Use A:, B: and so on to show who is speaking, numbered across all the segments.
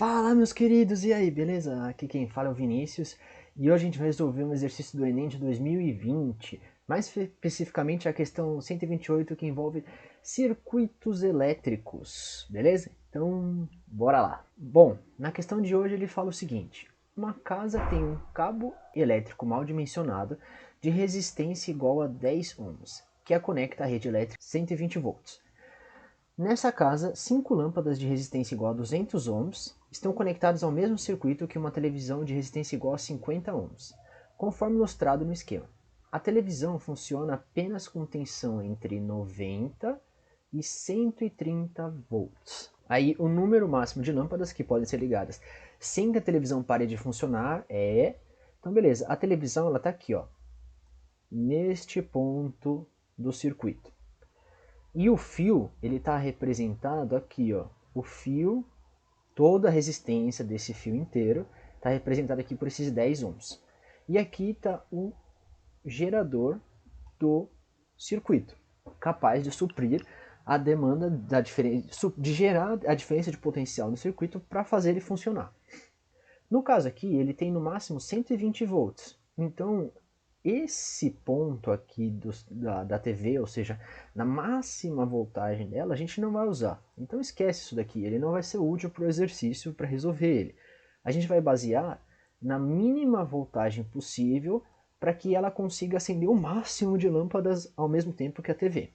A: Fala, meus queridos, e aí, beleza? Aqui quem fala é o Vinícius e hoje a gente vai resolver um exercício do Enem de 2020, mais especificamente a questão 128 que envolve circuitos elétricos, beleza? Então, bora lá. Bom, na questão de hoje ele fala o seguinte: uma casa tem um cabo elétrico mal dimensionado de resistência igual a 10 ohms, que a conecta à rede elétrica 120 volts. Nessa casa, 5 lâmpadas de resistência igual a 200 ohms estão conectadas ao mesmo circuito que uma televisão de resistência igual a 50 ohms, conforme mostrado no esquema. A televisão funciona apenas com tensão entre 90 e 130 volts. Aí o número máximo de lâmpadas que podem ser ligadas sem que a televisão pare de funcionar é... Então beleza, a televisão ela está aqui, ó, neste ponto do circuito. E o fio, ele está representado aqui, ó. O fio, toda a resistência desse fio inteiro está representada aqui por esses 10 ohms. E aqui está o gerador do circuito, capaz de suprir a demanda da diferença, de gerar a diferença de potencial no circuito para fazer ele funcionar. No caso aqui, ele tem no máximo 120 volts. Então, esse ponto aqui da TV, ou seja, na máxima voltagem dela, a gente não vai usar. Então esquece isso daqui, ele não vai ser útil para o exercício para resolver ele. A gente vai basear na mínima voltagem possível para que ela consiga acender o máximo de lâmpadas ao mesmo tempo que a TV.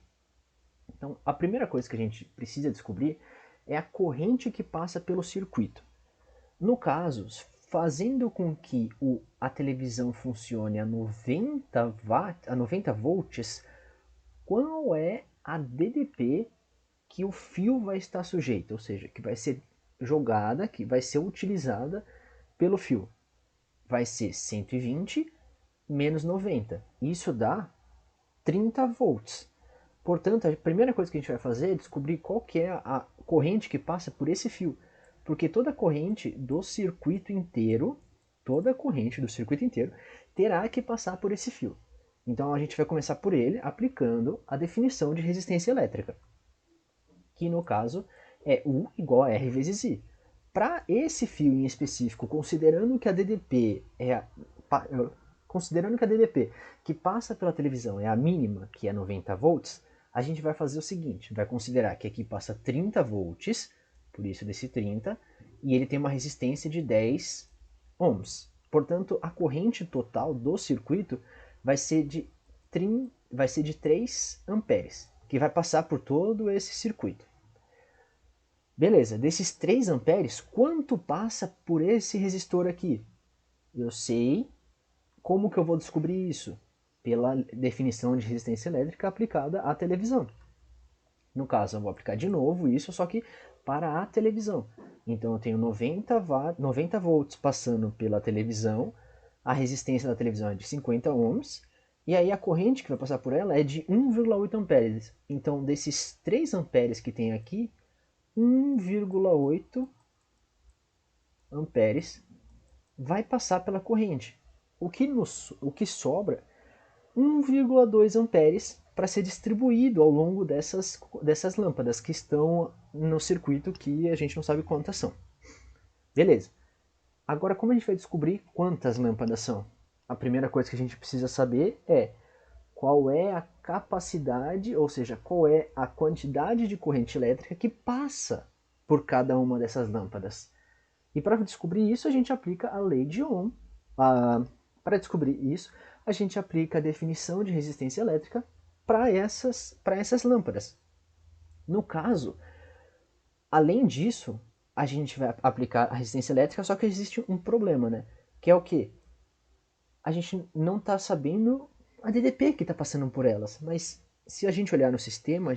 A: Então a primeira coisa que a gente precisa descobrir é a corrente que passa pelo circuito. No caso, fazendo com que a televisão funcione a 90 volts, qual é a DDP que o fio vai estar sujeito, ou seja, que vai ser jogada, que vai ser utilizada pelo fio. Vai ser 120 menos 90. Isso dá 30 volts. Portanto, a primeira coisa que a gente vai fazer é descobrir qual que é a corrente que passa por esse fio. Porque toda a corrente do circuito inteiro, terá que passar por esse fio. Então a gente vai começar por ele aplicando a definição de resistência elétrica, que no caso é U igual a R vezes I. Para esse fio em específico, considerando que a DDP que passa pela televisão é a mínima, que é 90 volts, a gente vai fazer o seguinte, vai considerar que aqui passa 30 volts, por isso desse 30, e ele tem uma resistência de 10 ohms. Portanto, a corrente total do circuito vai ser de 3 amperes, que vai passar por todo esse circuito. Beleza, desses 3 amperes, quanto passa por esse resistor aqui? Eu sei. Como que eu vou descobrir isso? Pela definição de resistência elétrica aplicada à televisão. No caso, eu vou aplicar de novo isso, só que para a televisão. Então eu tenho 90 volts passando pela televisão, a resistência da televisão é de 50 ohms, e aí a corrente que vai passar por ela é de 1,8 amperes. Então desses 3 amperes que tem aqui, 1,8 amperes vai passar pela corrente. O que sobra, 1,2 amperes para ser distribuído ao longo dessas lâmpadas que estão no circuito que a gente não sabe quantas são. Beleza. Agora, como a gente vai descobrir quantas lâmpadas são? A primeira coisa que a gente precisa saber é qual é a capacidade, ou seja, qual é a quantidade de corrente elétrica que passa por cada uma dessas lâmpadas. E para descobrir isso, a gente aplica a lei de Ohm. Para descobrir isso, a gente aplica a definição de resistência elétrica para essas lâmpadas. No caso, além disso, a gente vai aplicar a resistência elétrica, só que existe um problema, né? Que é o quê? A gente não está sabendo a DDP que está passando por elas, mas se a gente olhar no sistema,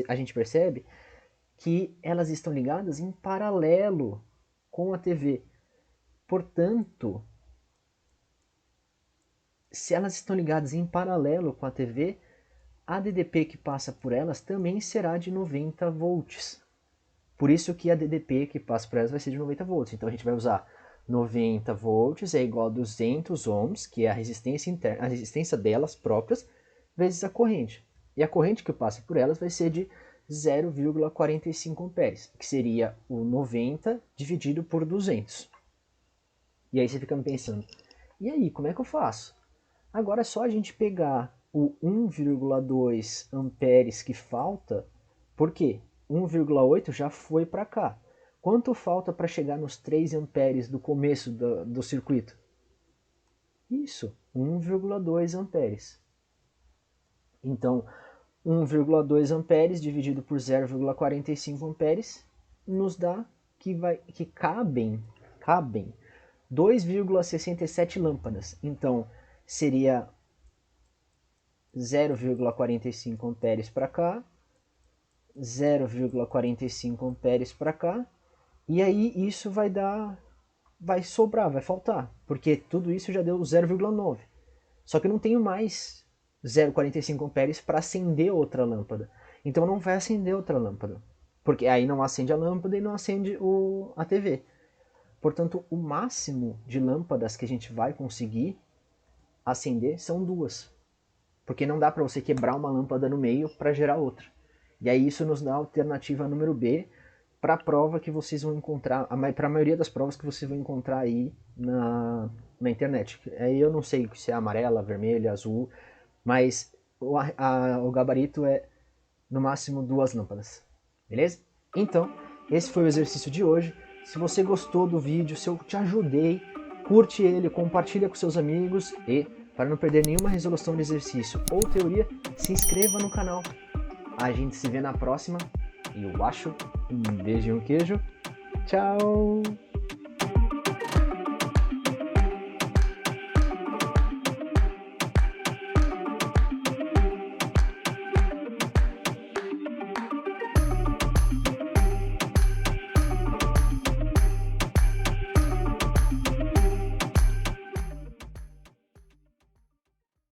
A: a gente percebe que elas estão ligadas em paralelo com a TV. Portanto, se elas estão ligadas em paralelo com a TV, a DDP que passa por elas também será de 90 volts. Por isso que a DDP que passa por elas vai ser de 90 volts. Então a gente vai usar 90 volts é igual a 200 ohms, que é a resistência interna, a resistência delas próprias, vezes a corrente. E a corrente que passa por elas vai ser de 0,45 amperes, que seria o 90 dividido por 200. E aí você fica me pensando, e aí, como é que eu faço? Agora é só a gente pegar o 1,2 amperes que falta, porque 1,8 já foi para cá. Quanto falta para chegar nos 3 amperes do começo do circuito? Isso, 1,2 amperes. Então, 1,2 amperes dividido por 0,45 amperes nos dá que cabem 2,67 lâmpadas. Então, seria 0,45 amperes para cá, 0,45 amperes para cá, e aí isso vai sobrar, vai faltar, porque tudo isso já deu 0,9. Só que eu não tenho mais 0,45 amperes para acender outra lâmpada. Então não vai acender outra lâmpada, porque aí não acende a lâmpada e não acende a TV. Portanto, o máximo de lâmpadas que a gente vai conseguir acender são 2. Porque não dá para você quebrar uma lâmpada no meio para gerar outra. E aí isso nos dá a alternativa número B para a prova que vocês vão encontrar, para a maioria das provas que vocês vão encontrar aí na internet. Aí eu não sei se é amarela, vermelha, azul, mas o gabarito é no máximo 2 lâmpadas. Beleza? Então, esse foi o exercício de hoje. Se você gostou do vídeo, se eu te ajudei, curte ele, compartilha com seus amigos e, para não perder nenhuma resolução de exercício ou teoria, se inscreva no canal. A gente se vê na próxima e eu acho um beijo e um queijo. Tchau!